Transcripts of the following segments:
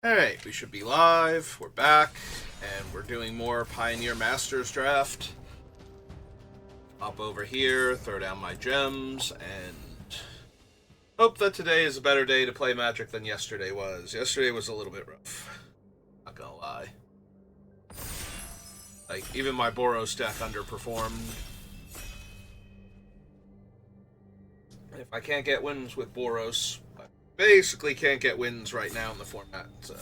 Alright, we should be live. We're back, and we're doing more Pioneer Masters draft. Hop over here, throw down my gems, and hope that today is a better day to play Magic than yesterday was. Yesterday was a little bit rough. Not gonna lie. Like, even my Boros deck underperformed. If I can't get wins with Boros, I basically can't get wins right now in the format, so...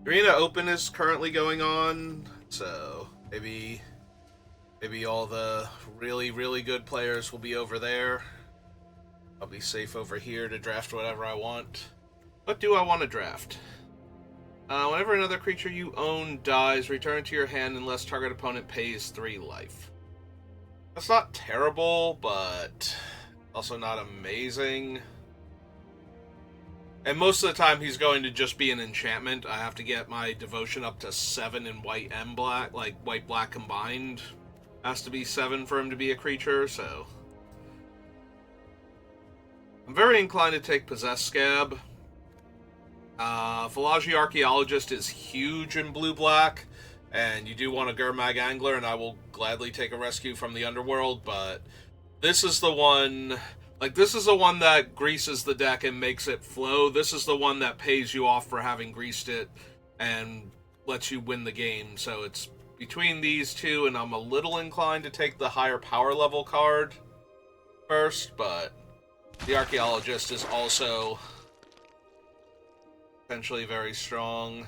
Arena Open is currently going on, so maybe all the really good players will be over there. I'll be safe over here to draft whatever I want. What do I want to draft? Whenever another creature you own dies, return it to your hand unless target opponent pays 3 life. That's not terrible, but also not amazing. And most of the time he's going to just be an enchantment. I have to get my devotion up to 7 in white and black, like white-black combined. Has to be 7 for him to be a creature, so... I'm very inclined to take Possessed Scab. Phalagi Archaeologist is huge in blue-black, and you do want a Gurmag Angler, and I will gladly take a rescue from the Underworld, but this is the one... Like, this is the one that greases the deck and makes it flow. This is the one that pays you off for having greased it and lets you win the game. So it's between these two, and I'm a little inclined to take the higher power level card first, but the Archaeologist is also potentially very strong.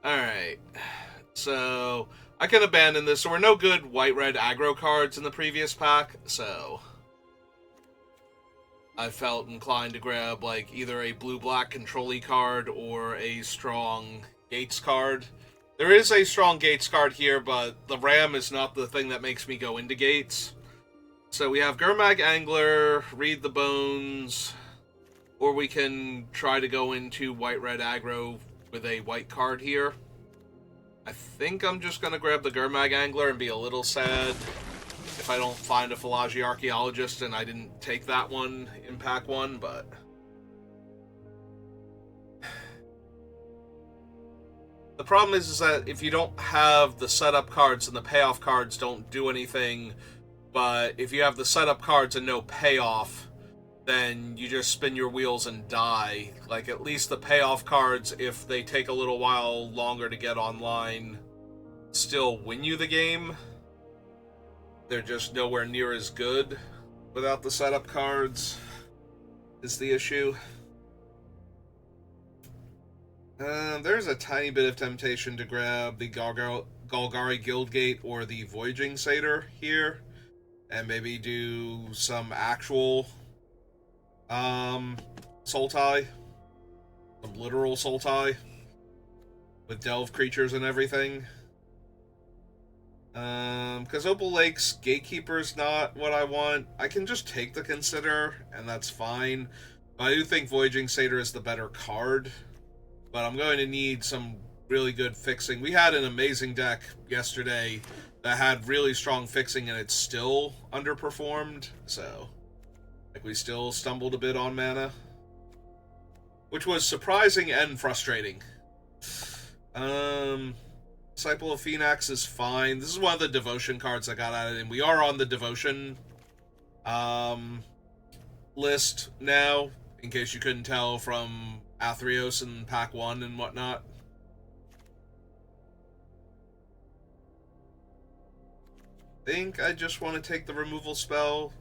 Alright, so I can abandon this. So we're no good white-red aggro cards in the previous pack, so... I felt inclined to grab, like, either a blue-black control-y card or a strong Gates card. There is a strong Gates card here, but the Ram is not the thing that makes me go into Gates. So we have Gurmag Angler, Read the Bones, or we can try to go into white-red aggro with a white card here. I think I'm just going to grab the Gurmag Angler and be a little sad if I don't find a Phalagi Archaeologist and I didn't take that one in pack 1, but... The problem is that if you don't have the setup cards and the payoff cards don't do anything, but if you have the setup cards and no payoff, then you just spin your wheels and die. Like, at least the payoff cards, if they take a little while longer to get online, still win you the game. They're just nowhere near as good without the setup cards, is the issue. There's a tiny bit of temptation to grab the Golgari Guildgate or the Voyaging Satyr here, and maybe do some actual Sultai, some literal Sultai, with Delve creatures and everything. Because Opal Lake's Gatekeeper's not what I want. I can just take the Consider, and that's fine. But I do think Voyaging Satyr is the better card. But I'm going to need some really good fixing. We had an amazing deck yesterday that had really strong fixing, and it still underperformed. So, like, we still stumbled a bit on mana, which was surprising and frustrating. Disciple of Phoenix is fine. This is one of the devotion cards I got added in. We are on the devotion list now, in case you couldn't tell from Athreos and pack 1 and whatnot. I think I just want to take the removal spell.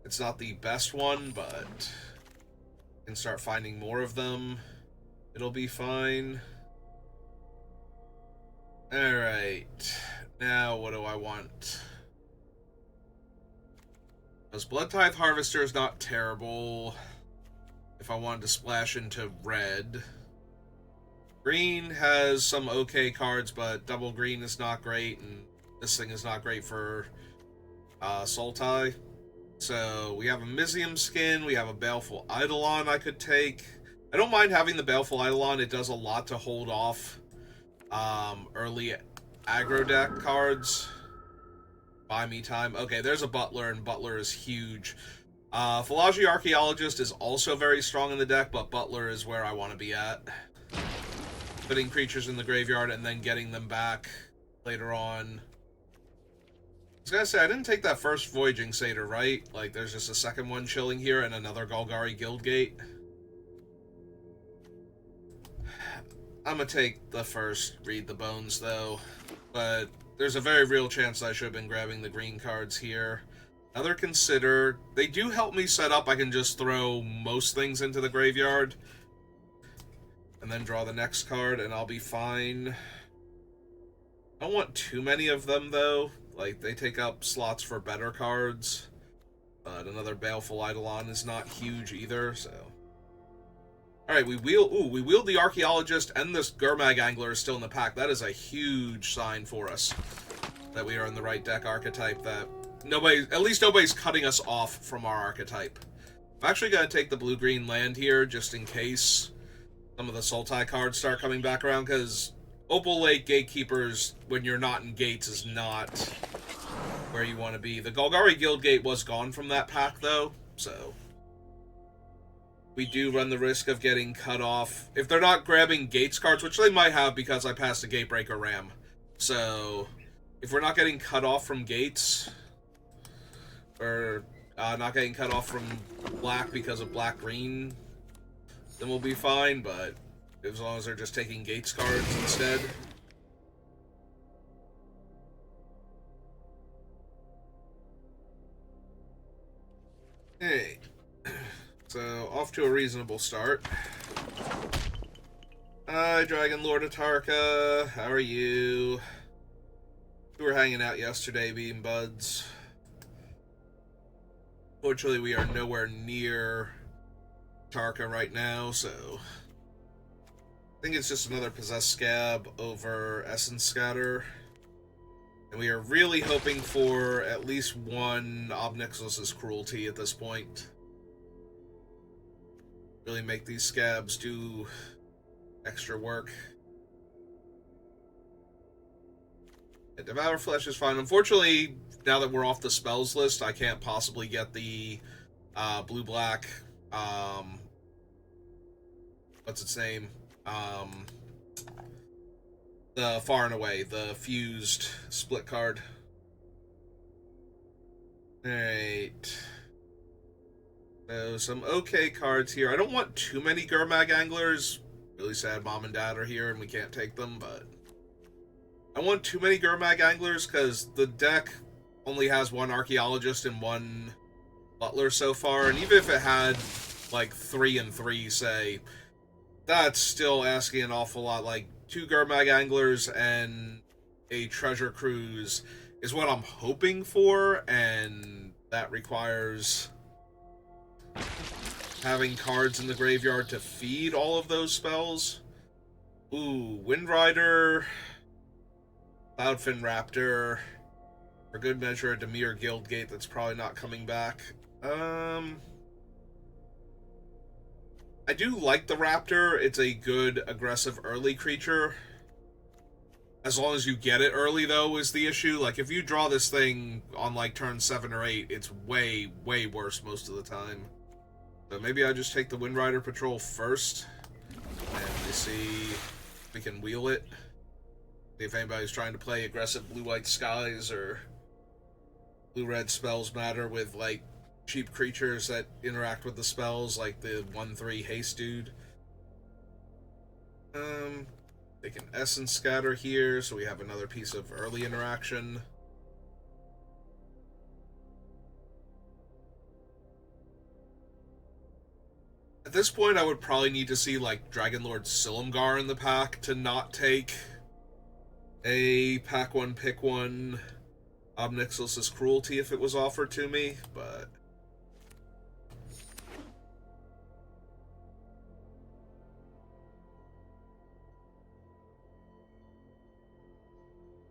It's not the best one, but I can start finding more of them. It'll be fine. Alright, now what do I want? Because Blood Tithe Harvester is not terrible if I wanted to splash into red. Green has some okay cards, but double green is not great, and this thing is not great for Sultai. So we have a Mizium Skin, we have a Baleful Eidolon I could take. I don't mind having the Baleful Eidolon, it does a lot to hold off early aggro deck cards. Buy me time. Okay, there's a Butler, and Butler is huge. Philology Archaeologist is also very strong in the deck, but Butler is where I want to be at. Putting creatures in the graveyard and then getting them back later on. I was gonna say, I didn't take that first Voyaging Satyr, right? Like, there's just a second one chilling here and another Golgari Guildgate. I'm gonna take the first Read the Bones, though. But there's a very real chance I should have been grabbing the green cards here. Another Consider. They do help me set up. I can just throw most things into the graveyard. And then draw the next card, and I'll be fine. I don't want too many of them, though. Like, they take up slots for better cards. But another Baleful Eidolon is not huge either, so... Alright, we wield the Archaeologist, and this Gurmag Angler is still in the pack. That is a huge sign for us. That we are in the right deck archetype, that... at least nobody's cutting us off from our archetype. I'm actually going to take the blue-green land here, just in case some of the Sultai cards start coming back around, because Opal Lake Gatekeepers, when you're not in gates, is not where you want to be. The Golgari Guildgate was gone from that pack, though, so we do run the risk of getting cut off. If they're not grabbing Gates cards, which they might have because I passed a Gatebreaker Ram. So, if we're not getting cut off from Gates, or not getting cut off from black because of black-green, then we'll be fine, but as long as they're just taking Gates cards instead. Hey. So, off to a reasonable start. Hi, Dragon Lord Atarka. How are you? We were hanging out yesterday, being buds. Fortunately, we are nowhere near Atarka right now, so... I think it's just another Possessed Scab over Essence Scatter. And we are really hoping for at least one Ob Nixilis' Cruelty at this point. Really make these scabs do extra work. Yeah, Devour Flesh is fine. Unfortunately, now that we're off the spells list, I can't possibly get the blue-black, what's its name? The Far and Away, the fused split card. Alright. So, some okay cards here. I don't want too many Gurmag Anglers. Really sad Mom and Dad are here and we can't take them, but... I want too many Gurmag Anglers because the deck only has one Archaeologist and one Butler so far, and even if it had, like, 3 and 3, say, that's still asking an awful lot. Like, 2 Gurmag Anglers and a Treasure Cruise is what I'm hoping for, and that requires having cards in the graveyard to feed all of those spells. Ooh, Windrider, Cloudfin Raptor, for good measure a Dimir Guildgate that's probably not coming back. I do like the Raptor. It's a good, aggressive early creature. As long as you get it early, though, is the issue. Like, if you draw this thing on, like, turn 7 or 8, it's way, way worse most of the time. So maybe I just take the Windrider Patrol first, and we see if we can wheel it. See if anybody's trying to play aggressive blue-white skies or blue-red spells matter with, like, cheap creatures that interact with the spells, like the 1/3 haste dude. Take an Essence Scatter here, so we have another piece of early interaction. At this point, I would probably need to see, like, Dragonlord Silumgar in the pack to not take a pack one, pick one Ob Nixilis' Cruelty if it was offered to me, but...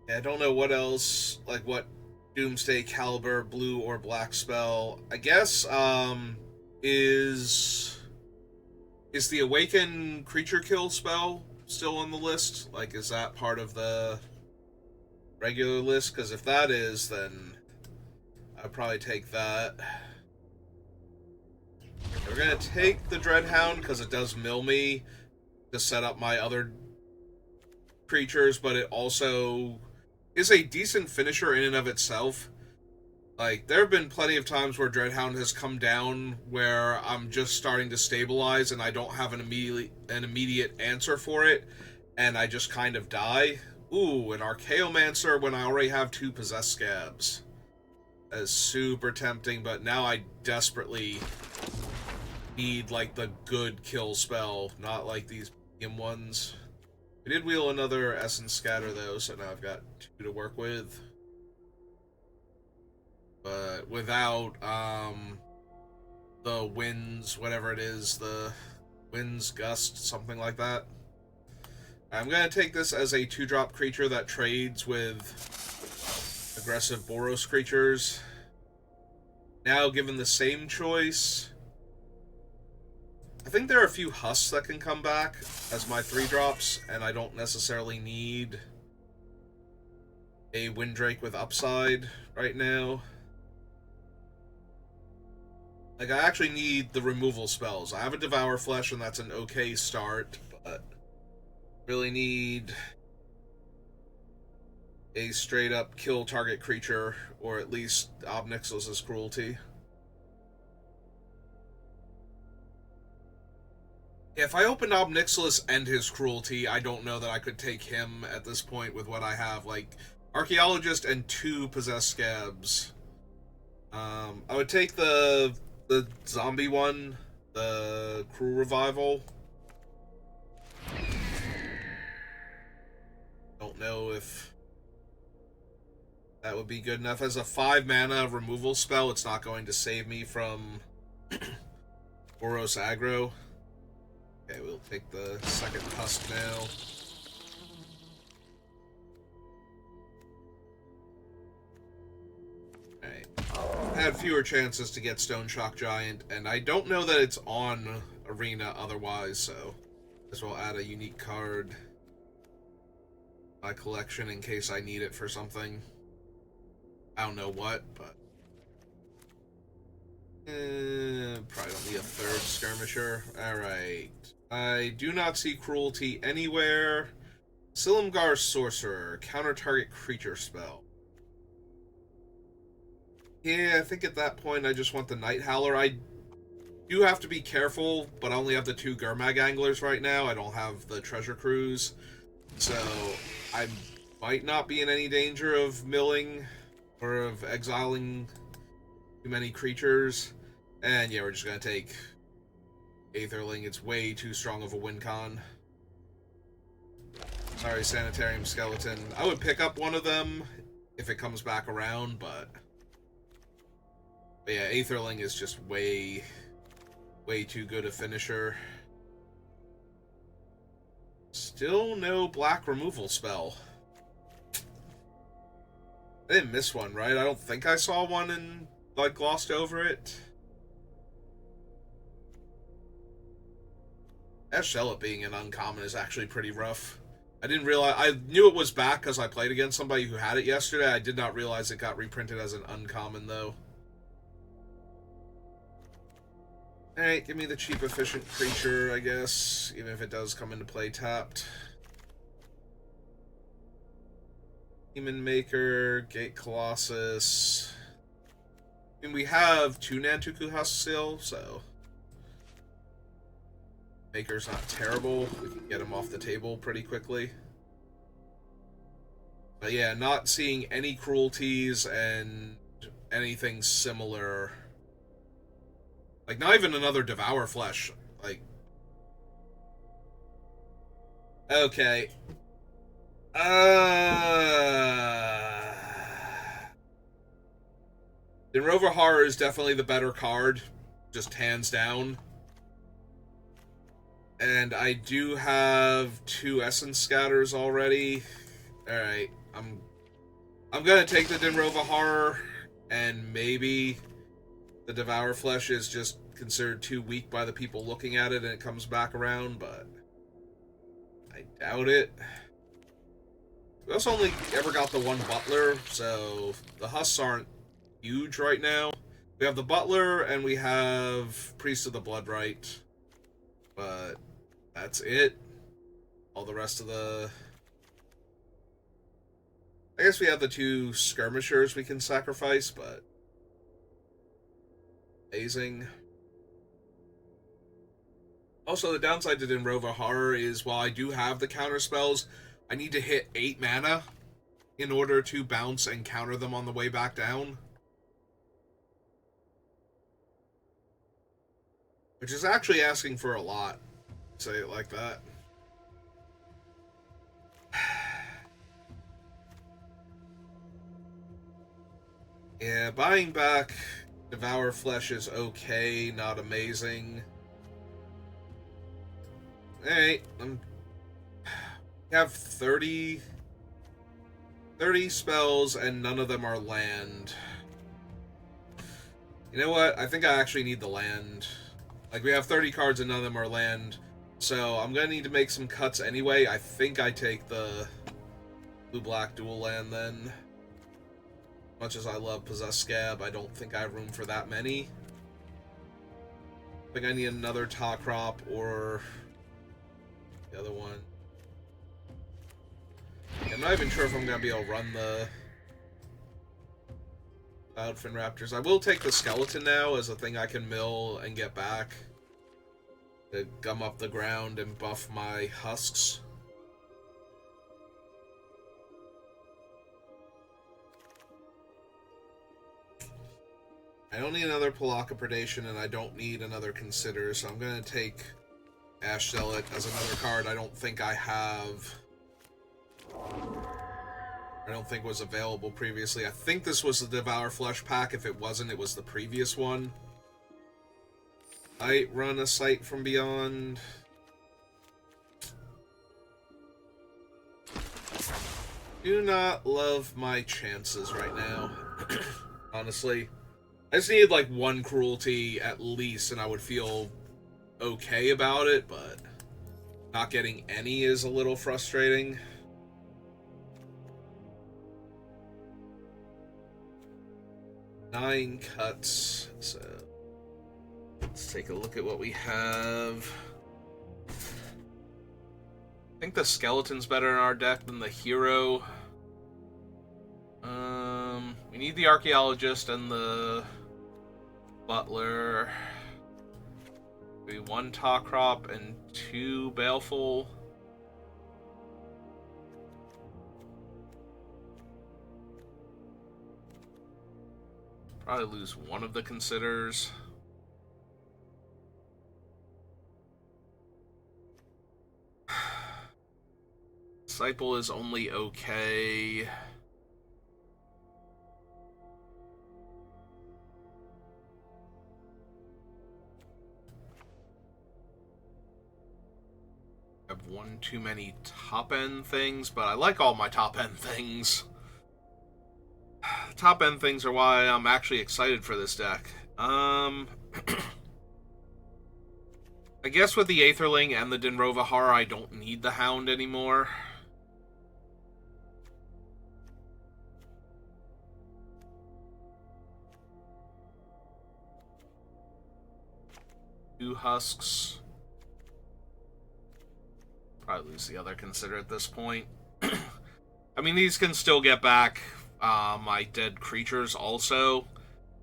yeah, I don't know what else, like, what Doomsday Caliber, blue or black spell. I guess, is the Awaken Creature Kill spell still on the list? Like, is that part of the regular list? Because if that is, then I'd probably take that. We're gonna take the Dreadhound because it does mill me to set up my other creatures, but it also is a decent finisher in and of itself. Like, there have been plenty of times where Dreadhound has come down where I'm just starting to stabilize and I don't have an immediate answer for it, and I just kind of die. Ooh, an Archaeomancer when I already have 2 Possessed Scabs. That is super tempting, but now I desperately need, like, the good kill spell, not like these medium ones. We did wheel another Essence Scatter, though, so now I've got 2 to work with. But without, the winds, whatever it is, the winds, gust, something like that. I'm going to take this as a 2-drop creature that trades with aggressive Boros creatures. Now, given the same choice, I think there are a few husks that can come back as my 3-drops, and I don't necessarily need a Windrake with upside right now. Like, I actually need the removal spells. I have a Devour Flesh, and that's an okay start, but really need a straight-up kill target creature, or at least Ob Nixilis' Cruelty. If I opened Ob Nixilis and his Cruelty, I don't know that I could take him at this point with what I have. Like, Archaeologist and 2 Possessed Scabs. I would take the zombie one, the Cruel Revival. Don't know if that would be good enough. As a 5-mana removal spell, it's not going to save me from Boros aggro. Okay, we'll take the second Husk now. Alright. I had fewer chances to get Stone Shock Giant, and I don't know that it's on Arena otherwise, so as well add a unique card to my collection in case I need it for something. I don't know what, but probably don't need a 3rd Skirmisher. Alright. I do not see Cruelty anywhere. Silumgar Sorcerer, counter target creature spell. Yeah, I think at that point I just want the Night Howler. I do have to be careful, but I only have the 2 Gurmag Anglers right now. I don't have the Treasure Cruise. So I might not be in any danger of milling or of exiling too many creatures. And yeah, we're just going to take Aetherling. It's way too strong of a win con. Sorry, Sanitarium Skeleton. I would pick up one of them if it comes back around, but yeah, Aetherling is just way too good a finisher. Still no black removal spell. I didn't miss one, right? I don't think I saw one and, like, glossed over it. Shell being an uncommon is actually pretty rough. I didn't realize... I knew it was back because I played against somebody who had it yesterday. I did not realize it got reprinted as an uncommon, though. Alright, give me the cheap, efficient creature, I guess, even if it does come into play tapped. Demon Maker, Gate Colossus. I mean, we have 2 Nantuku Husks still, so Maker's not terrible. We can get him off the table pretty quickly. But yeah, not seeing any cruelties and anything similar. Like, not even another Devour Flesh. Like, okay. Dinrover Horror is definitely the better card, just hands down. And I do have 2 Essence Scatters already. Alright, I'm gonna take the Dinrover Horror, and maybe the Devour Flesh is just considered too weak by the people looking at it and it comes back around, but I doubt it. We also only ever got the 1 Butler, so the Husks aren't huge right now. We have the Butler, and we have Priest of the Bloodright. But that's it. All the rest of the... I guess we have the 2 skirmishers we can sacrifice, but... Amazing. Also, the downside to Dinrova Horror is, while I do have the counter spells, I need to hit 8 mana in order to bounce and counter them on the way back down. Which is actually asking for a lot. Say it like that. Yeah, buying back Devour Flesh is okay, not amazing. Alright, we have 30 spells and none of them are land. You know what? I think I actually need the land. Like, we have 30 cards and none of them are land. So, I'm gonna need to make some cuts anyway. I think I take the blue-black dual land then. Much as I love Possessed Scab, I don't think I have room for that many. I think I need another Tawkrop or the other one. I'm not even sure if I'm going to be able to run the Cloudfin Raptors. I will take the Skeleton now as a thing I can mill and get back to gum up the ground and buff my husks. I don't need another Pelakka Predation, and I don't need another Consider, so I'm going to take Ash Zealot as another card I don't think I have. I don't think was available previously. I think this was the Devour Flesh pack. If it wasn't, it was the previous one. I run a Sight from Beyond. Do not love my chances right now. Honestly. I just needed like 1 Cruelty at least, and I would feel okay about it, but not getting any is a little frustrating. Nine cuts, so let's take a look at what we have. I think the Skeleton's better in our deck than the Hero. We need the Archaeologist and the Butler. Maybe 1 Tawkrop and 2 Baleful. Probably lose 1 of the Considers. Disciple is only okay. I have 1 too many top-end things, but I like all my top-end things. Top-end things are why I'm actually excited for this deck. I guess with the Aetherling and the Dinrova Horror, I don't need the Hound anymore. Two Husks. Probably lose the other Consider at this point. I mean, these can still get back my dead creatures also,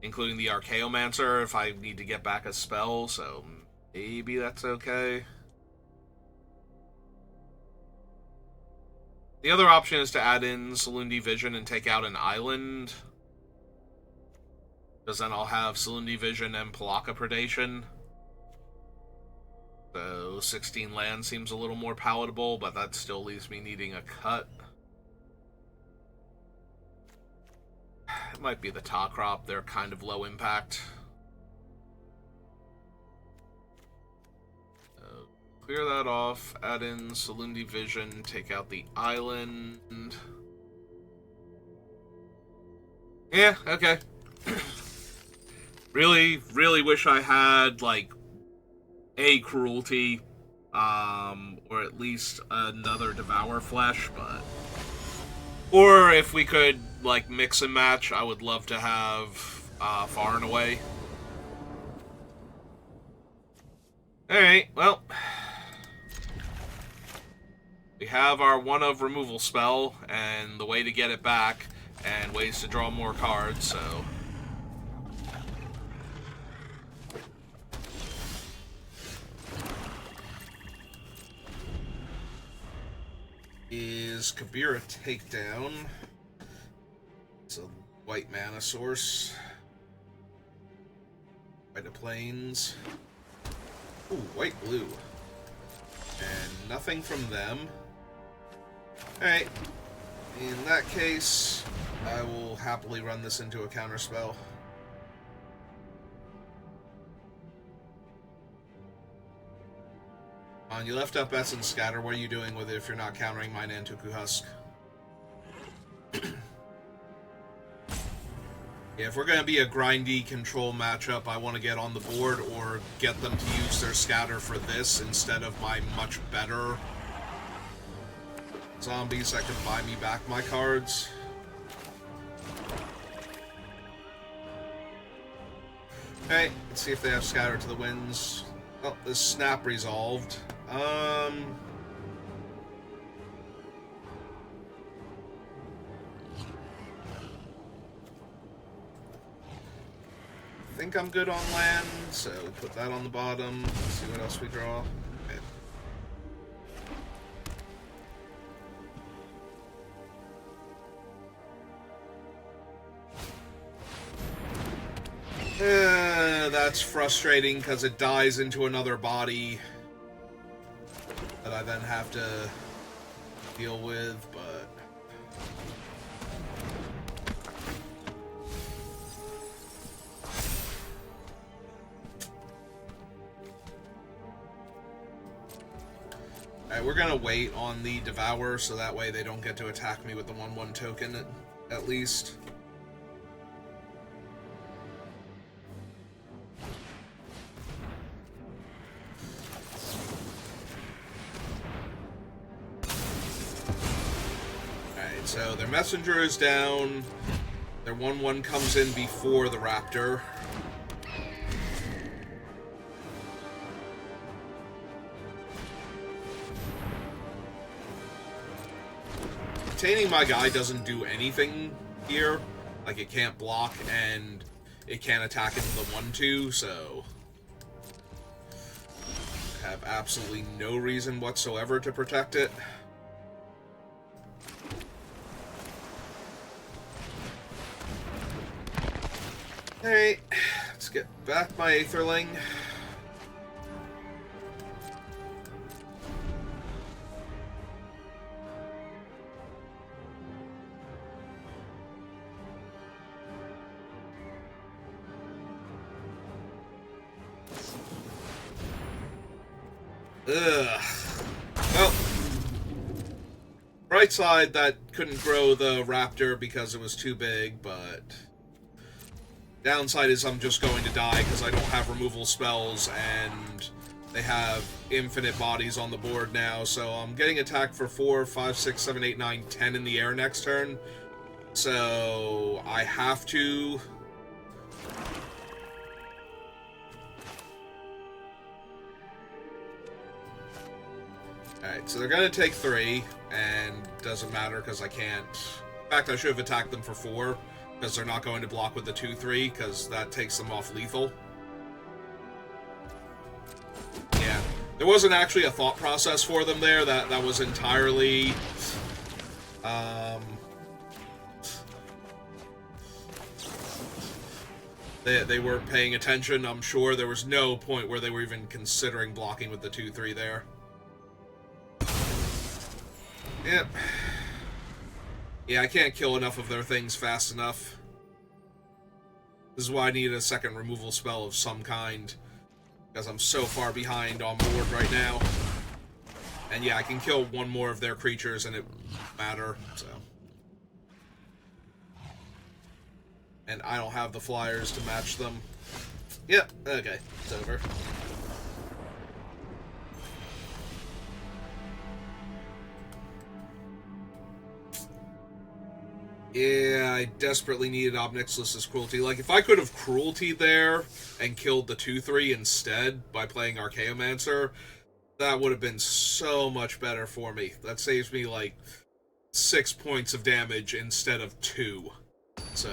including the Archaeomancer if I need to get back a spell, so maybe that's okay. The other option is to add in Salundi Vision and take out an island, because then I'll have Salundi Vision and Pelakka Predation. So 16 land seems a little more palatable, but that still leaves me needing a cut. It might be the Tawkrop, they're kind of low impact. Clear that off, add in Salundi Vision, take out the island. Yeah, okay. Really wish I had, like, a Cruelty, or at least another Devour Flesh, but... Or if we could, like, mix and match, I would love to have far and away. Alright, well. We have our one of removal spell, and the way to get it back, and ways to draw more cards, so... Is Kabira Takedown. It's a white mana source. White of Plains. Ooh, white-blue. And nothing from them. Alright. In that case, I will happily run this into a counterspell. You left up Essence Scatter. What are you doing with it if you're not countering my Nantuku Husk? Yeah, if we're going to be a grindy control matchup, I want to get on the board or get them to use their scatter for this instead of my much better zombies that can buy me back my cards. Okay, let's see if they have scatter to the winds. Oh, this snap resolved. I think I'm good on land, so put that on the bottom. Let's see what else we draw. Okay. That's frustrating because it dies into another body that I then have to deal with, but... Alright, we're gonna wait on the Devour, so that way they don't get to attack me with the 1/1 token, at least. Alright, so their Messenger is down. Their 1/1 comes in before the Raptor. Containing my guy doesn't do anything here. Like, it can't block, and it can't attack into the 1/2, so... I have absolutely no reason whatsoever to protect it. Alright, let's get back my Aetherling. Ugh. Well, bright side, that couldn't grow the Raptor because it was too big, but downside is I'm just going to die because I don't have removal spells and they have infinite bodies on the board now, so I'm getting attacked for 4, 5, 6, 7, 8, 9, 10 in the air next turn. So I have to... Alright, so they're going to take 3, and doesn't matter because I can't... In fact, I should have attacked them for 4, because they're not going to block with the 2/3, because that takes them off lethal. Yeah, there wasn't actually a thought process for them there, that was entirely... They weren't paying attention, I'm sure. There was no point where they were even considering blocking with the 2/3 there. Yep. Yeah, I can't kill enough of their things fast enough. This is why I need a second removal spell of some kind. Because I'm so far behind on board right now. And yeah, I can kill one more of their creatures and it won't matter, so. And I don't have the flyers to match them. Yep, okay, it's over. Yeah, I desperately needed Ob Nixilis's Cruelty. Like, if I could have Cruelty there and killed the 2-3 instead by playing Archaeomancer, that would have been so much better for me. That saves me, like, 6 points of damage instead of 2. So...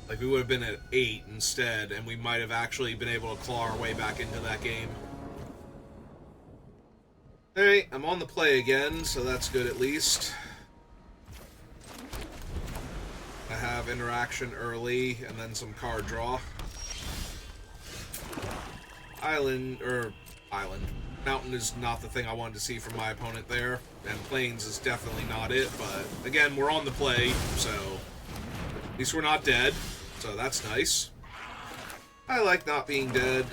like, we would have been at 8 instead, and we might have actually been able to claw our way back into that game. Alright, I'm on the play again, so that's good at least. I have interaction early, and then some card draw. Mountain is not the thing I wanted to see from my opponent there, and Plains is definitely not it, but again, we're on the play, so at least we're not dead, so that's nice. I like not being dead.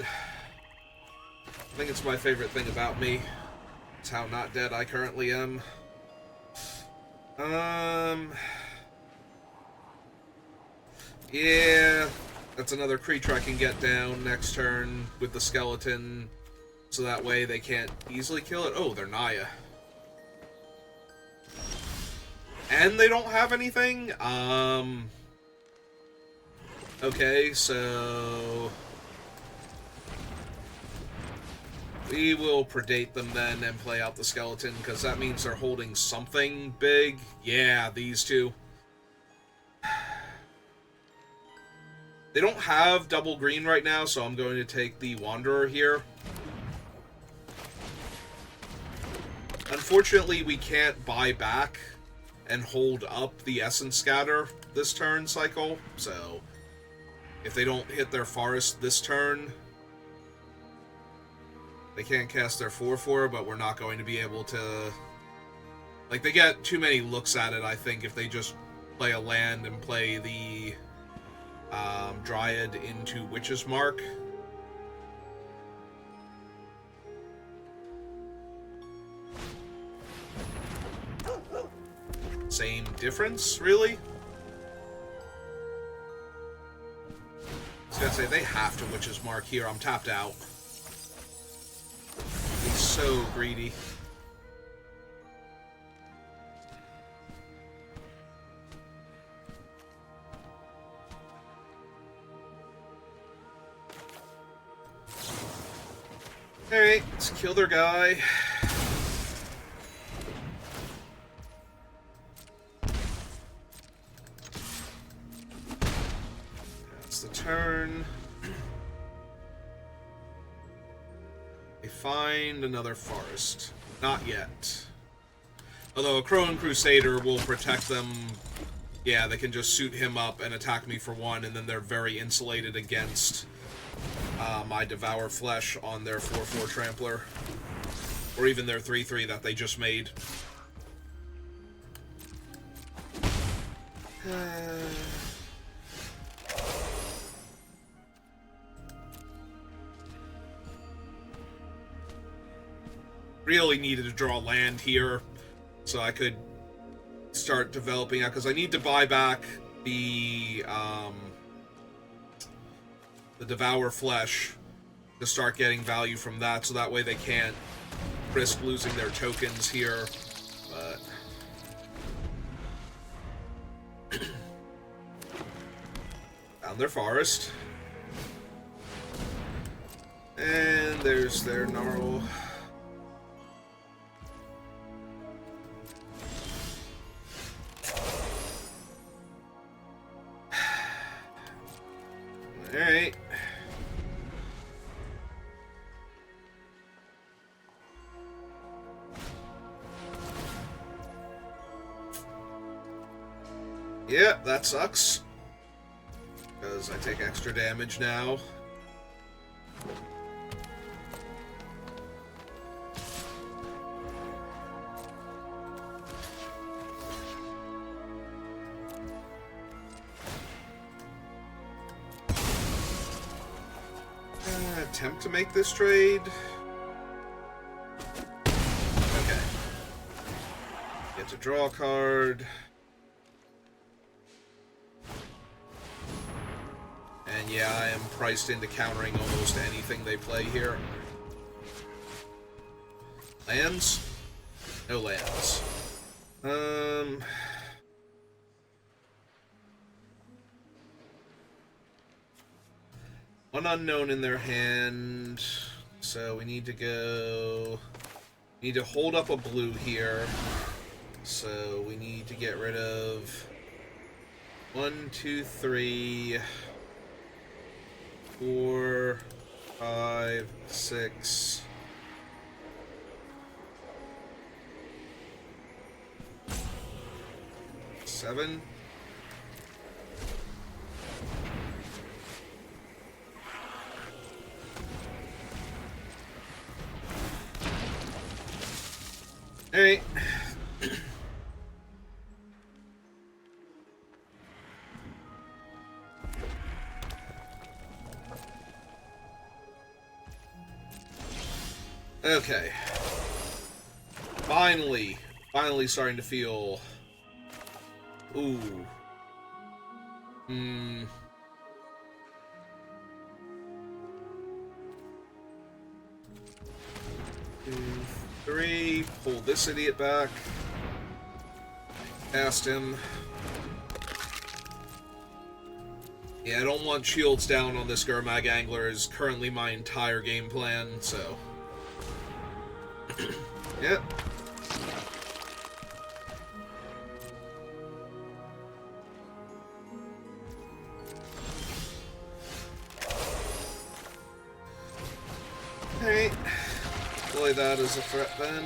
I think it's my favorite thing about me. It's how not dead I currently am. Yeah, that's another creature I can get down next turn with the skeleton, so that way they can't easily kill it. Oh, they're Naya. And they don't have anything? Okay, so... we will predate them then and play out the skeleton, because that means they're holding something big. Yeah, these two. They don't have double green right now, so I'm going to take the Wanderer here. Unfortunately, we can't buy back and hold up the Essence Scatter this turn cycle, so if they don't hit their forest this turn, they can't cast their 4/4, but we're not going to be able to... like, they get too many looks at it, I think, if they just play a land and play the Dryad into Witch's Mark. Same difference, really? I was gonna say, they have to Witch's Mark here. I'm tapped out. He's so greedy. Alright, let's kill their guy. That's the turn. They find another forest. Not yet. Although a Crone Crusader will protect them. Yeah, they can just suit him up and attack me for 1, and then they're very insulated against my Devour Flesh on their 4/4 Trampler. Or even their 3/3 that they just made. Really needed to draw land here so I could start developing out, because I need to buy back the Devour Flesh to start getting value from that, so that way they can't risk losing their tokens here. But found their forest. And there's their Gnarl. Alright. Yeah, that sucks. Because I take extra damage now. Attempt to make this trade. Okay. Get to draw a card. And yeah, I am priced into countering almost anything they play here. Lands? No lands. Um... One unknown in their hand, so we need to go... We need to hold up a blue here, so we need to get rid of 1, 2, 3, 4, 5, 6, 7. Alright. Okay. Finally starting to feel... Ooh. 2, 3, pull this idiot back. Cast him. Yeah, I don't want shields down on this Gurmag Angler is currently my entire game plan, so... Yep. Alright. Deploy that as a threat then.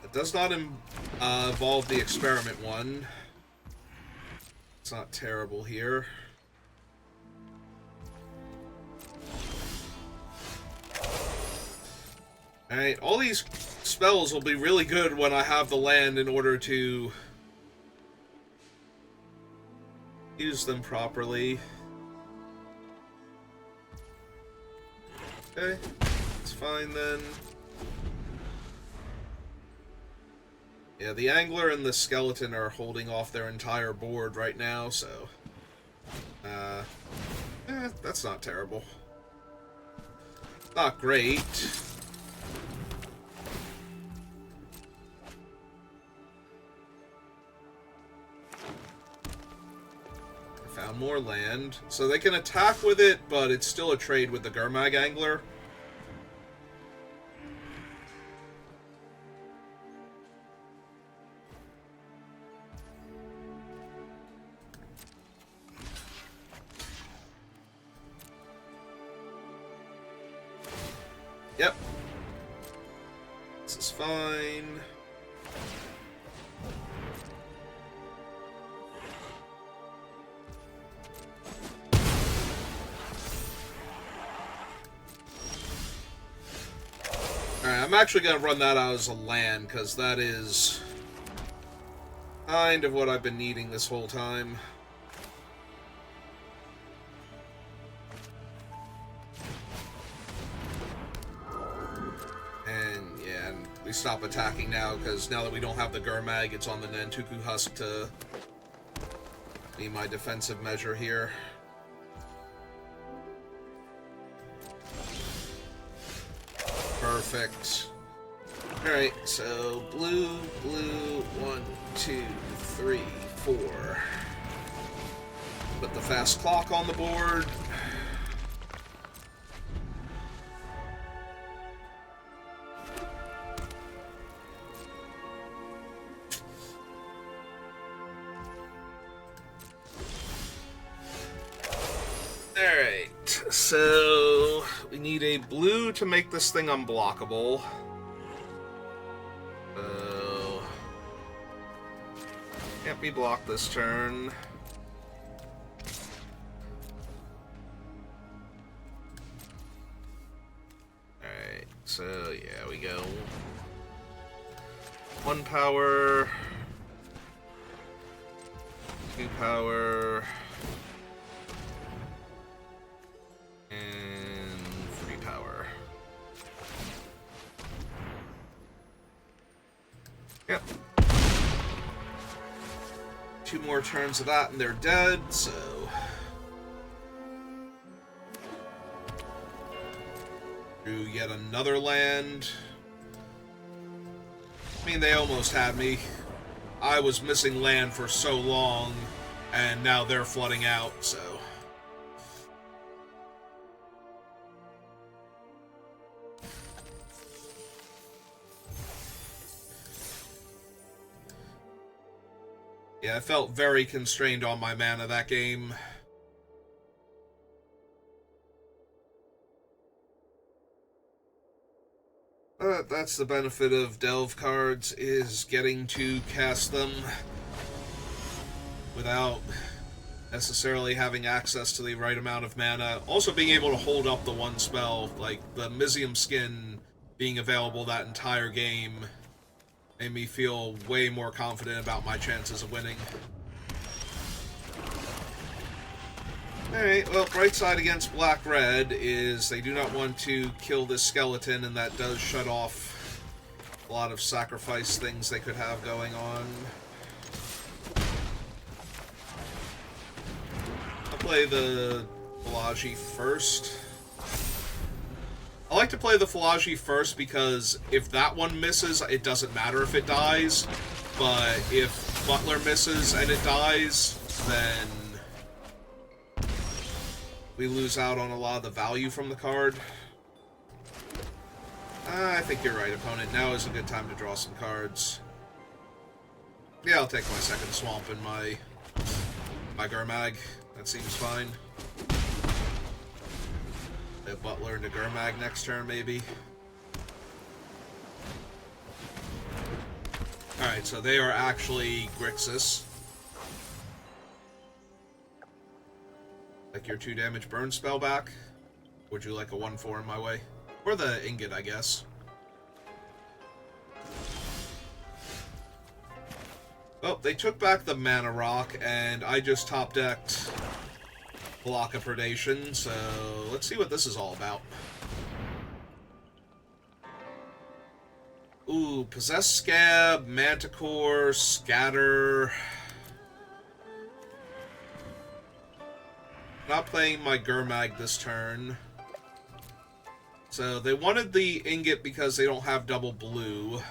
It does not involve the experiment one. It's not terrible here. Alright, all these spells will be really good when I have the land in order to use them properly. Okay, it's fine then. Yeah, the Angler and the Skeleton are holding off their entire board right now, so... that's not terrible. Not great. Found more land. So they can attack with it, but it's still a trade with the Gurmag Angler. Yep. This is fine. Alright, I'm actually going to run that out as a land, because that is kind of what I've been needing this whole time. And, yeah, we stop attacking now, because now that we don't have the Gurmag, it's on the Nantuku Husk to be my defensive measure here. Perfect. Alright, so blue, 1, 2, 3, 4. Put the fast clock on the board. Alright, so we need a blue to make this thing unblockable. So can't be blocked this turn. Alright, so yeah, we go 1 power, 2 power, and 3 power. Yep. 2 more turns of that and they're dead, so... Drew yet another land. I mean, they almost had me. I was missing land for so long, and now they're flooding out, so... Yeah, I felt very constrained on my mana that game. That's the benefit of Delve cards, is getting to cast them without necessarily having access to the right amount of mana. Also being able to hold up the one spell, like the Mizium Skin being available that entire game, made me feel way more confident about my chances of winning. Alright, well, bright side against black-red is they do not want to kill this skeleton, and that does shut off a lot of sacrifice things they could have going on. I'll play the Phalagi first. I like to play the Phalagi first because if that one misses, it doesn't matter if it dies, but if Butler misses and it dies, then we lose out on a lot of the value from the card. I think you're right, opponent. Now is a good time to draw some cards. Yeah, I'll take my second swamp and my Gurmag. That seems fine. A Butler into Gurmag next turn, maybe. Alright, so they are actually Grixis. Like your 2 damage burn spell back? Would you like a 1/4 in my way? Or the ingot, I guess. Oh, they took back the mana rock, and I just top decked Block of Predation, so let's see what this is all about. Ooh, Possessed Scab, Manticore, Scatter. Not playing my Gurmag this turn. So they wanted the ingot because they don't have double blue.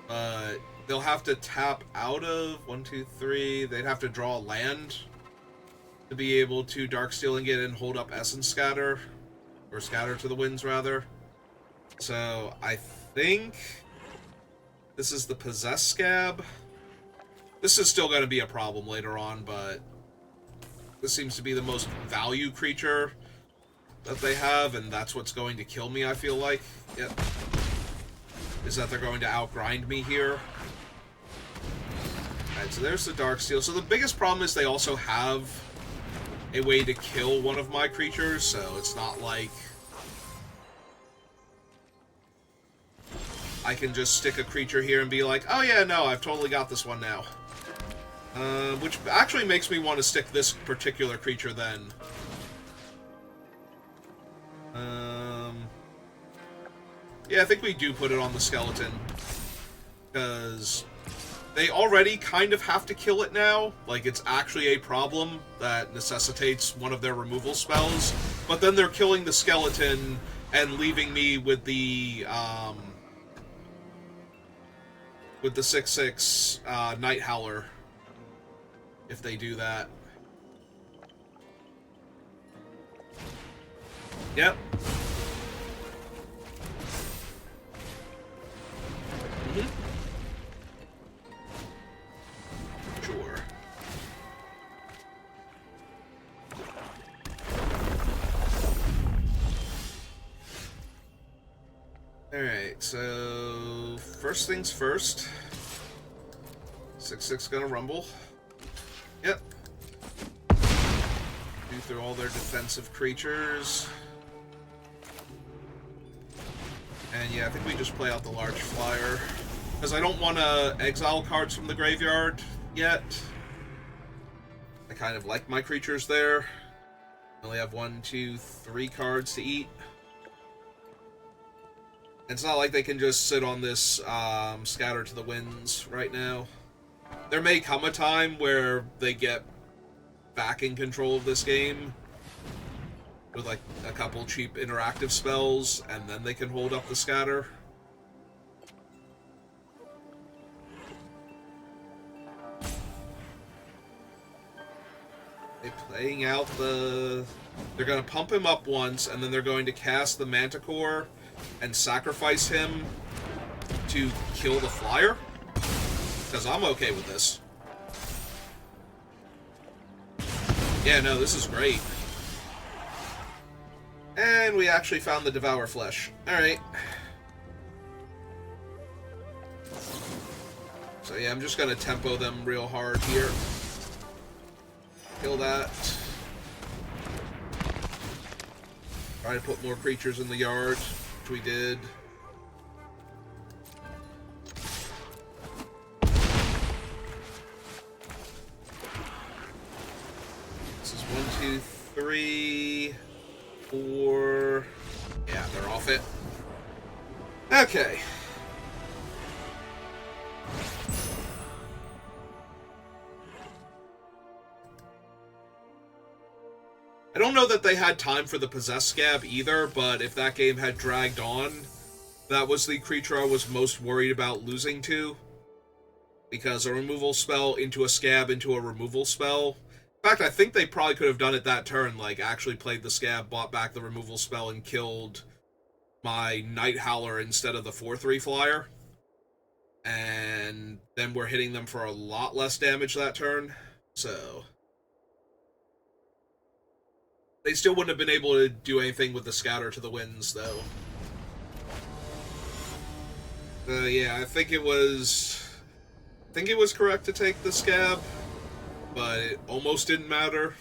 But they'll have to tap out of 1, 2, 3. They'd have to draw a land to be able to Darksteel Ingot and hold up Essence Scatter. Or Scatter to the Winds, rather. So I think this is the Possessed Scab. This is still going to be a problem later on, but this seems to be the most value creature that they have, and that's what's going to kill me, I feel like. Yep. Is that they're going to outgrind me here. Alright, so there's the Darksteel. So the biggest problem is they also have a way to kill one of my creatures, so it's not like I can just stick a creature here and be like, oh yeah, no, I've totally got this one now. Which actually makes me want to stick this particular creature then. Yeah, I think we do put it on the skeleton. Because they already kind of have to kill it now. Like, it's actually a problem that necessitates one of their removal spells. But then they're killing the skeleton and leaving me with the 6/6 Night Howler. If they do that. Yep. Sure. Alright, so first things first. 6/6 gonna rumble. Yep. Do through all their defensive creatures. And yeah, I think we just play out the large flyer. Because I don't want to exile cards from the graveyard yet. I kind of like my creatures there. I only have 1, 2, 3 cards to eat. It's not like they can just sit on this Scatter to the Winds right now. There may come a time where they get back in control of this game. with like a couple cheap interactive spells, and then they can hold up the scatter. They're playing out the... They're going to pump him up once, and then they're going to cast the Manticore and sacrifice him to kill the flyer. Because I'm okay with this. Yeah, no, this is great. And we actually found the Devour Flesh. Alright. So yeah, I'm just going to tempo them real hard here. Kill that. Try to put more creatures in the yard, which we did. This is 1, 2, 3, 4. Yeah, they're off it. Okay. I don't know that they had time for the Possessed Scab either, but if that game had dragged on, that was the creature I was most worried about losing to. Because a removal spell into a Scab into a removal spell. In fact, I think they probably could have done it that turn, like actually played the Scab, bought back the removal spell, and killed my Night Howler instead of the 4/3 flyer. And then we're hitting them for a lot less damage that turn, so... They still wouldn't have been able to do anything with the Scatter to the Winds, though. Yeah, I think it was correct to take the Scab, but it almost didn't matter.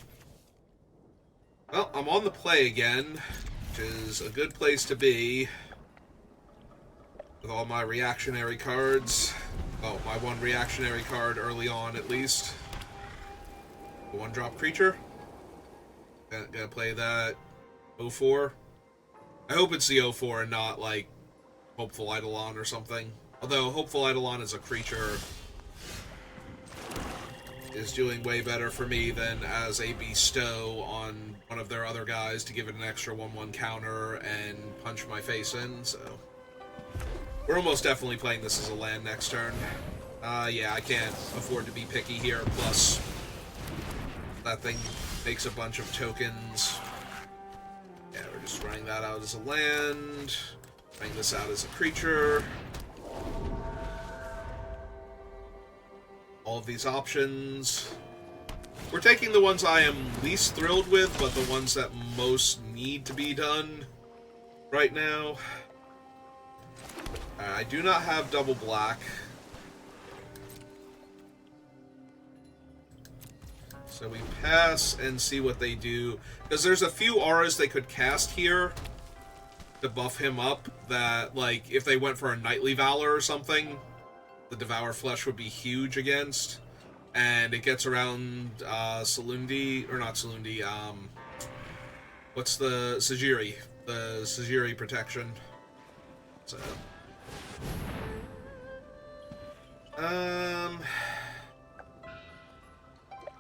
Well, I'm on the play again, which is a good place to be. With all my reactionary cards. Oh, my one reactionary card early on, at least. A 1-drop creature. Gonna play that 0/4. I hope it's the 0/4 and not, like, Hopeful Eidolon or something. Although, Hopeful Eidolon as a creature is doing way better for me than as a bestow on one of their other guys to give it an extra 1/1 counter and punch my face in, so... We're almost definitely playing this as a land next turn. Yeah, I can't afford to be picky here, plus... That thing makes a bunch of tokens. Yeah, we're just running that out as a land. Running this out as a creature. All of these options. We're taking the ones I am least thrilled with, but the ones that most need to be done right now. I do not have double black. So we pass and see what they do. Because there's a few auras they could cast here to buff him up that, like, if they went for a Knightly Valor or something, the Devour Flesh would be huge against. And it gets around Salundi, or not Salundi, what's the Sajiri? The Sajiri protection. So...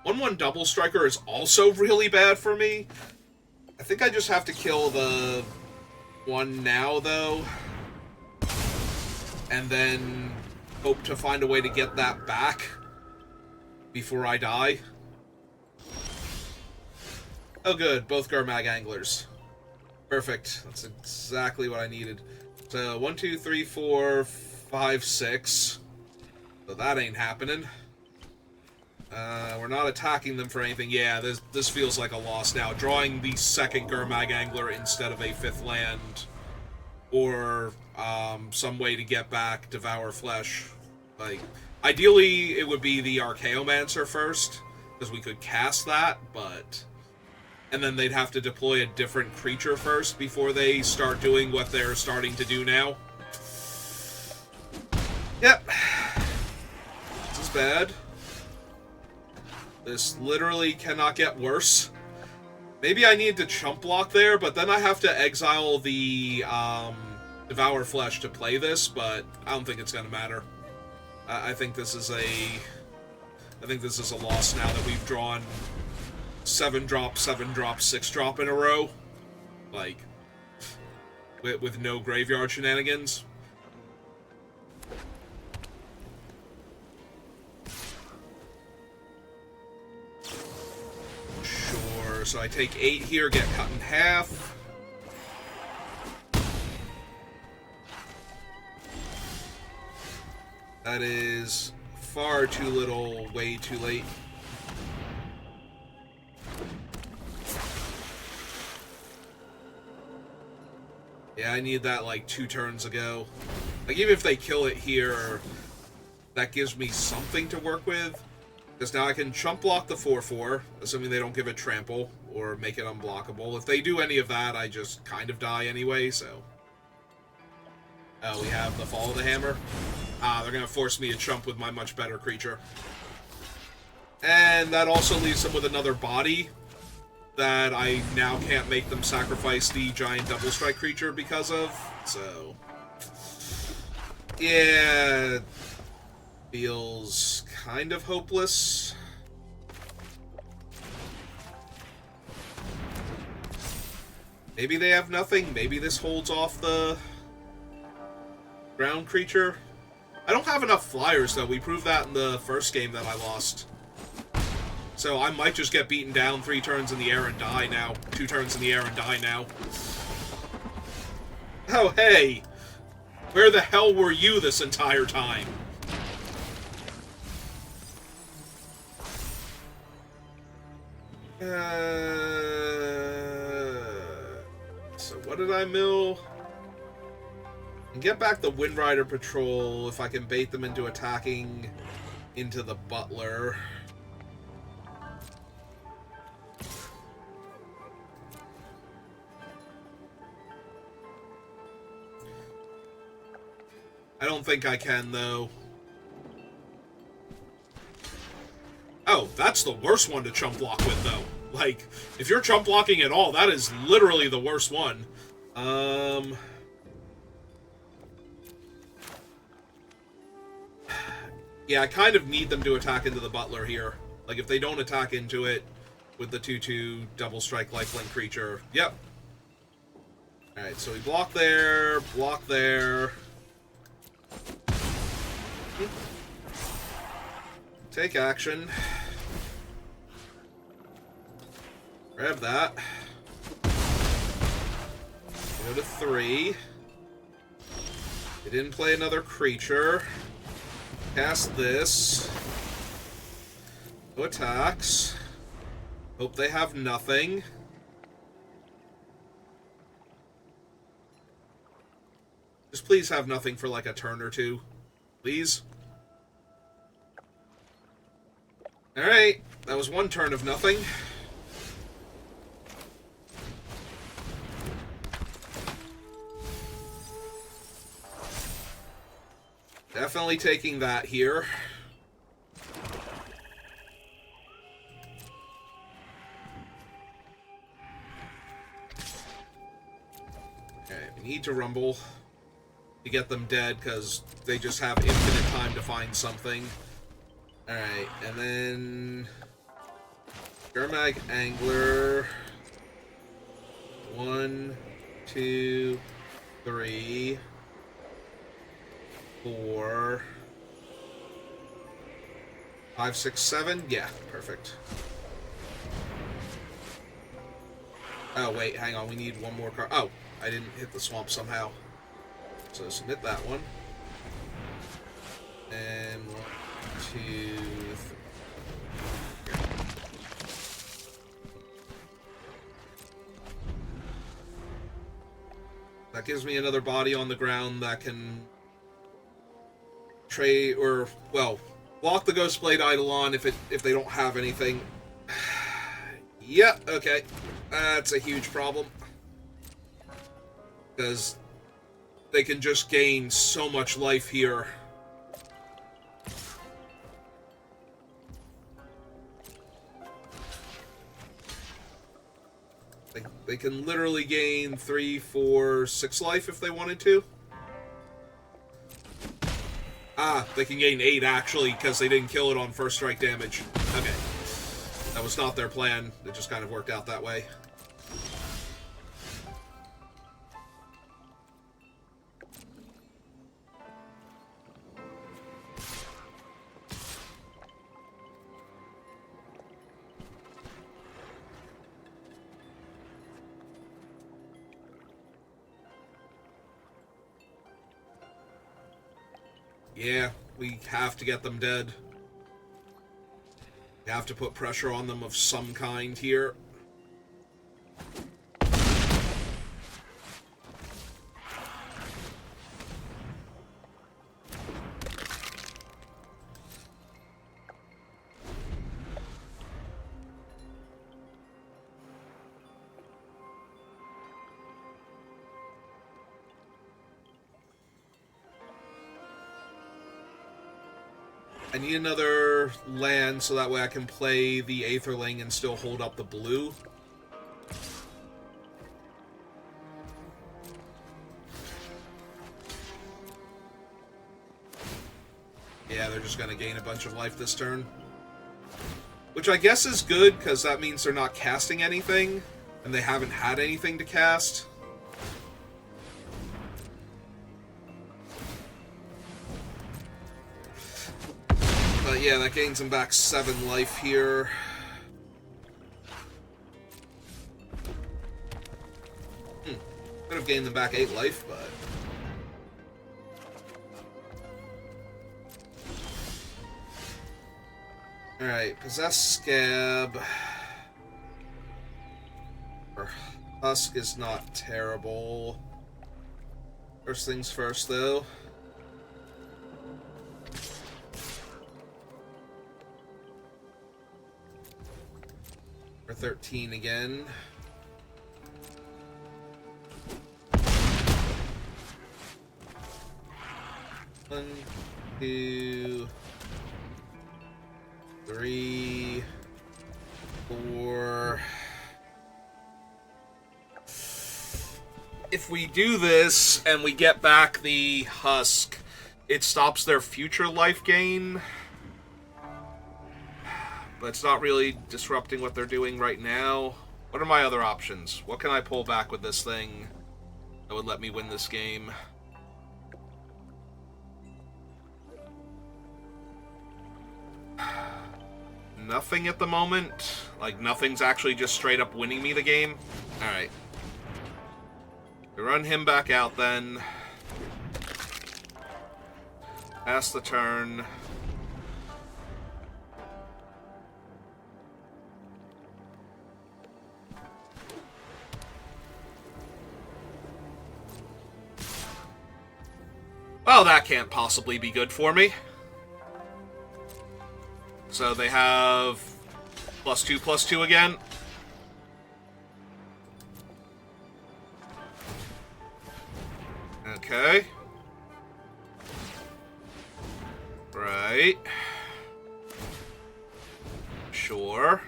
1/1 Double Striker is also really bad for me. I think I just have to kill the one now, though. And then hope to find a way to get that back before I die. Oh good, both Gurmag Anglers. Perfect. That's exactly what I needed. So 1, 2, 3, 4, 5, 6. So that ain't happening. We're not attacking them for anything. Yeah, this feels like a loss now. Drawing the second Gurmag Angler instead of a 5th land. Or some way to get back Devour Flesh. Like, ideally, it would be the Archaeomancer first, because we could cast that, but... And then they'd have to deploy a different creature first before they start doing what they're starting to do now. Yep. This is bad. This literally cannot get worse. Maybe I need to chump block there, but then I have to exile the Devour Flesh to play this, but I don't think it's going to matter. I think this is a loss now that we've drawn 7-drop, 7-drop, 6-drop in a row. like, with no graveyard shenanigans. Sure, so I take 8 here, get cut in half. That is far too little, way too late. Yeah, I need that like 2 turns ago. Like, even if they kill it here, that gives me something to work with. Because now I can chump block the 4/4, assuming they don't give it trample or make it unblockable. If they do any of that, I just kind of die anyway, so. Oh, we have the Fall of the Hammer. Ah, they're going to force me to chump with my much better creature. And that also leaves them with another body that I now can't make them sacrifice the giant double strike creature because of, so. Yeah, feels kind of hopeless. Maybe they have nothing. Maybe this holds off the ground creature. I don't have enough flyers, though. We proved that in the first game that I lost. So I might just get beaten down 3 turns in the air and die now. 2 turns in the air and die now. Oh, hey! Where the hell were you this entire time? So what did I mill? And get back the Windrider Patrol if I can bait them into attacking into the Butler. I don't think I can, though. Oh, that's the worst one to chump block with, though. Like, if you're chump blocking at all, that is literally the worst one. Yeah, I kind of need them to attack into the Butler here. Like, if they don't attack into it with the 2/2 double strike lifelink creature. Yep. Alright, so we block there, block there. Take action. Grab that. Go to 3. They didn't play another creature. Cast this. No attacks. Hope they have nothing. Just please have nothing for like a turn or 2. Please. Alright, that was 1 turn of nothing. Definitely taking that here. Okay, we need to rumble to get them dead, because they just have infinite time to find something. Alright, and then Gurmag Angler. 1, 2, 3, 4, 5, 6, 7. Yeah, perfect. Oh, wait, hang on. We need one more card. Oh, I didn't hit the swamp somehow. So submit that one. And 1, 2, 3. That gives me another body on the ground that can trade, or, well, block the Ghostblade Eidolon if they don't have anything. Yep, okay. That's a huge problem. Because they can just gain so much life here. They can literally gain 3, 4, 6 life if they wanted to. Ah, they can gain 8 actually, because they didn't kill it on first strike damage. Okay. That was not their plan. It just kind of worked out that way. Yeah, we have to get them dead. We have to put pressure on them of some kind here. I need another land so that way I can play the Aetherling and still hold up the blue. Yeah, they're just going to gain a bunch of life this turn. Which I guess is good, because that means they're not casting anything, and they haven't had anything to cast. But yeah, that gains them back 7 life here. Could have gained them back 8 life, but... Alright, Possess Scab. Or Husk is not terrible. First things first, though. For 13 again. One, 2, 3, 4. If we do this and we get back the Husk, it stops their future life gain. But it's not really disrupting what they're doing right now. What are my other options? What can I pull back with this thing that would let me win this game? Nothing at the moment. Like, nothing's actually just straight up winning me the game. Alright. We run him back out then. Pass the turn. Well, that can't possibly be good for me. So they have +2/+2 again. Okay. Right. Sure.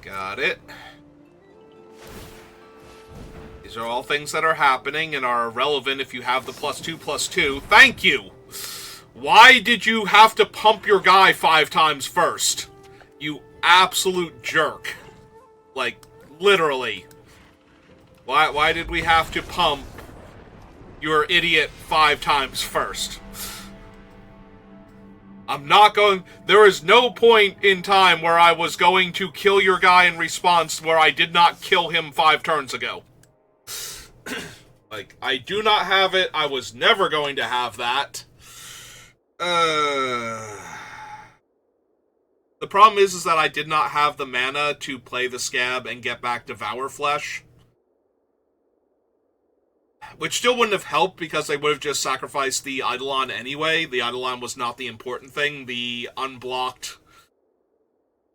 Got it. These are all things that are happening and are relevant if you have the +2/+2. Thank you! Why did you have to pump your guy 5 times first? You absolute jerk. Like, literally. Why did we have to pump your idiot 5 times first? I'm not going... There is no point in time where I was going to kill your guy in response where I did not kill him 5 turns ago. Like, I do not have it. I was never going to have that. The problem is that I did not have the mana to play the Scab and get back Devour Flesh. Which still wouldn't have helped because they would have just sacrificed the Eidolon anyway. The Eidolon was not the important thing. The unblocked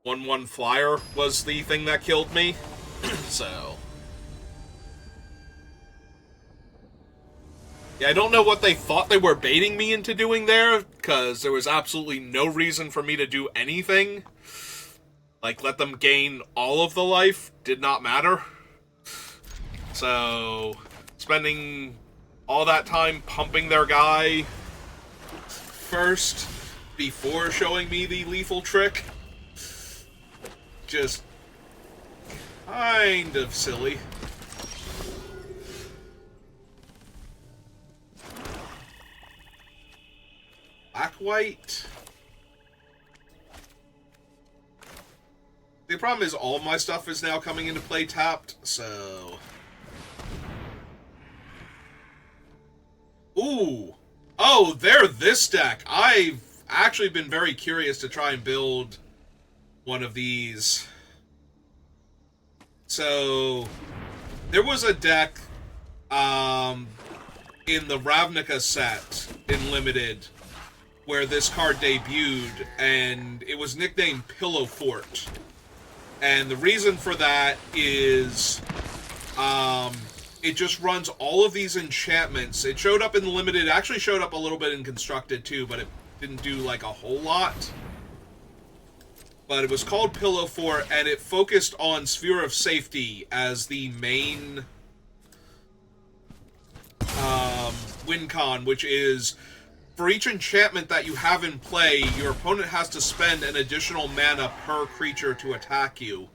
1/1 flyer was the thing that killed me. So... Yeah, I don't know what they thought they were baiting me into doing there, because there was absolutely no reason for me to do anything. Like, let them gain all of the life did not matter. So, spending all that time pumping their guy first, before showing me the lethal trick, just kind of silly. Black-white? The problem is all my stuff is now coming into play tapped, so... Ooh! Oh, they're this deck. I've actually been very curious to try and build one of these. So, there was a deck in the Ravnica set in Limited where this card debuted, and it was nicknamed Pillow Fort. And the reason for that is it just runs all of these enchantments. It showed up in the Limited, actually showed up a little bit in Constructed too, but it didn't do like a whole lot. But it was called Pillow Fort, and it focused on Sphere of Safety as the main win con, which is for each enchantment that you have in play, your opponent has to spend an additional mana per creature to attack you.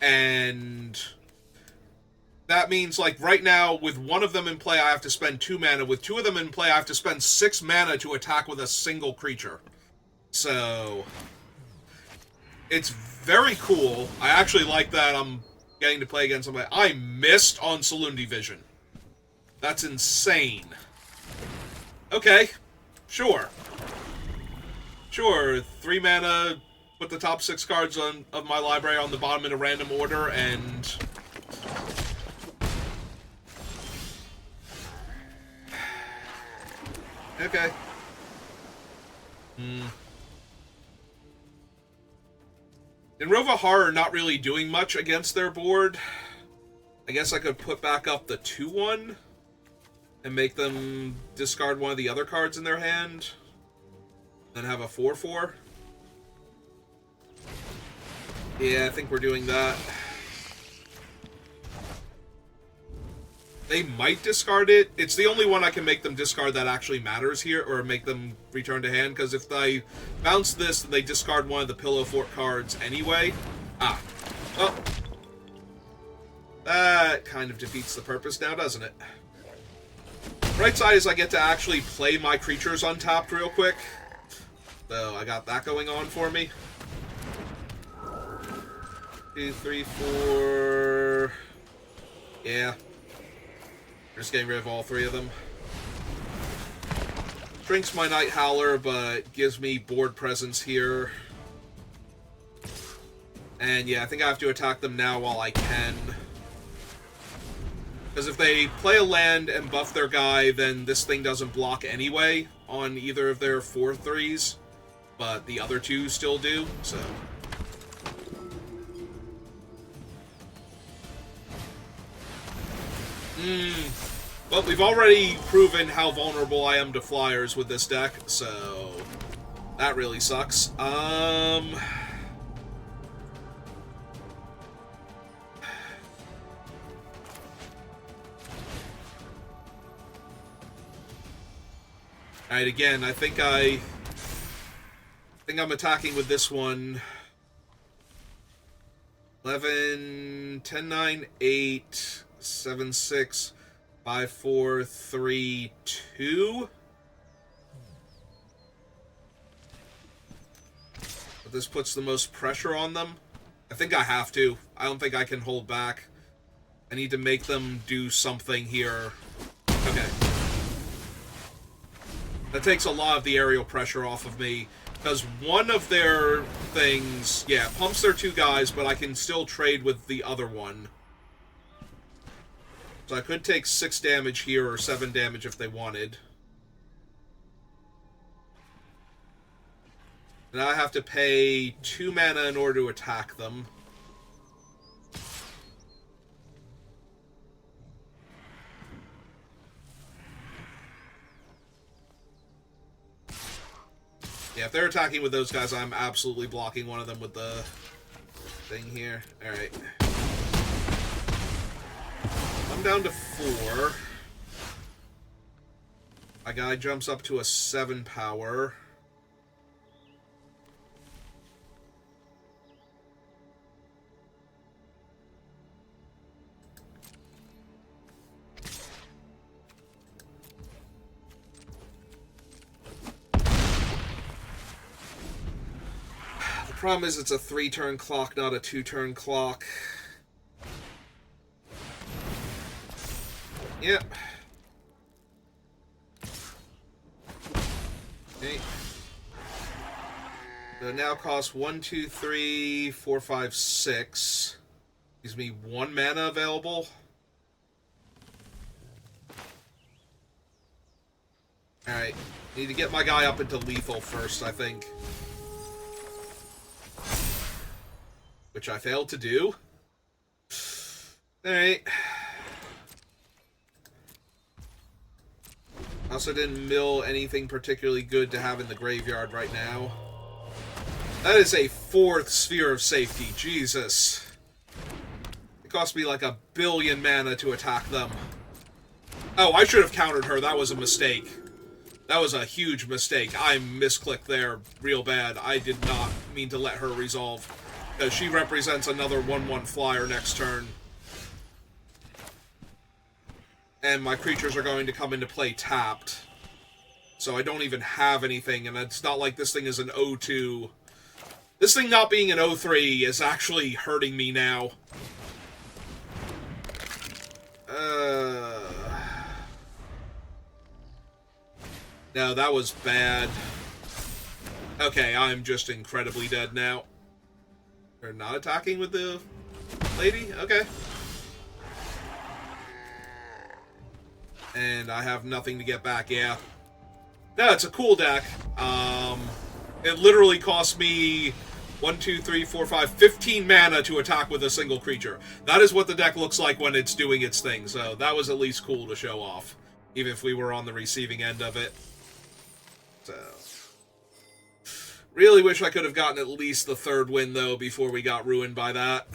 And that means, like, right now, with one of them in play, I have to spend 2 mana. With 2 of them in play, I have to spend 6 mana to attack with a single creature. So, it's very cool. I actually like that I'm getting to play against somebody. I missed on Saloon Division. That's insane. Okay. Sure. 3 mana, put the top 6 cards of my library on the bottom in a random order, and okay. Inrova Horror not really doing much against their board. I guess I could put back up the 2/1 and make them discard one of the other cards in their hand, then have a 4/4. Yeah, I think we're doing that. They might discard it. It's the only one I can make them discard that actually matters here, or make them return to hand, because if they bounce this, then they discard one of the Pillow Fort cards anyway. Ah. Oh. That kind of defeats the purpose now, doesn't it? Right side is I get to actually play my creatures untapped real quick. So I got that going on for me. 2, 3, 4... Yeah. Just getting rid of all 3 of them. Shrinks my Night Howler, but gives me board presence here. And yeah, I think I have to attack them now while I can. Because if they play a land and buff their guy, then this thing doesn't block anyway on either of their 4/3s. But the other 2 still do, so... Well, we've already proven how vulnerable I am to flyers with this deck, so... that really sucks. Alright, again, I think I'm attacking with this one. 11, 10, 9, 8, 7, 6, 5, 4, 3, 2. But this puts the most pressure on them. I think I have to. I don't think I can hold back. I need to make them do something here. Okay. That takes a lot of the aerial pressure off of me, because one of their things, yeah, pumps their 2 guys, but I can still trade with the other one. So I could take 6 damage here, or 7 damage if they wanted. And I have to pay 2 mana in order to attack them. Yeah, if they're attacking with those guys, I'm absolutely blocking one of them with the thing here. Alright. I'm down to 4. My guy jumps up to a 7 power. The problem is it's a 3-turn clock, not a 2-turn clock. Yep. So it now costs 1, 2, 3, 4, 5, 6. Gives me 1 mana available. Alright. Need to get my guy up into lethal first, I think. Which I failed to do. Alright. Also didn't mill anything particularly good to have in the graveyard right now. That is a 4th Sphere of Safety. Jesus. It cost me like 1 billion mana to attack them. Oh, I should have countered her. That was a mistake. That was a huge mistake. I misclicked there real bad. I did not mean to let her resolve. Because she represents another 1/1 flyer next turn. And my creatures are going to come into play tapped. So I don't even have anything, and it's not like this thing is an 0-2. This thing not being an 0-3 is actually hurting me now. No, that was bad. Okay, I'm just incredibly dead now. They're not attacking with the lady? Okay. And I have nothing to get back, yeah. No, it's a cool deck. It literally cost me 1, 2, 3, 4, 5, 15 mana to attack with a single creature. That is what the deck looks like when it's doing its thing, so that was at least cool to show off. Even if we were on the receiving end of it. So... Really wish I could have gotten at least the 3rd win, though, before we got ruined by that.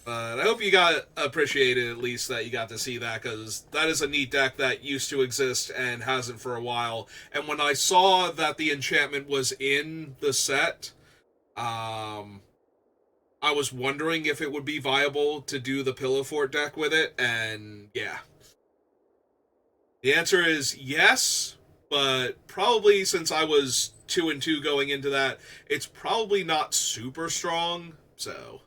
But I hope you got appreciated, at least, that you got to see that, because that is a neat deck that used to exist and hasn't for a while. And when I saw that the enchantment was in the set, I was wondering if it would be viable to do the Pillow Fort deck with it, and yeah. The answer is yes, but probably since I was 2-2 going into that, it's probably not super strong, so...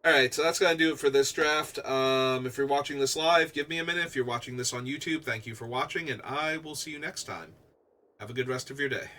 Alright, so that's going to do it for this draft. If you're watching this live, give me a minute. If you're watching this on YouTube, thank you for watching, and I will see you next time. Have a good rest of your day.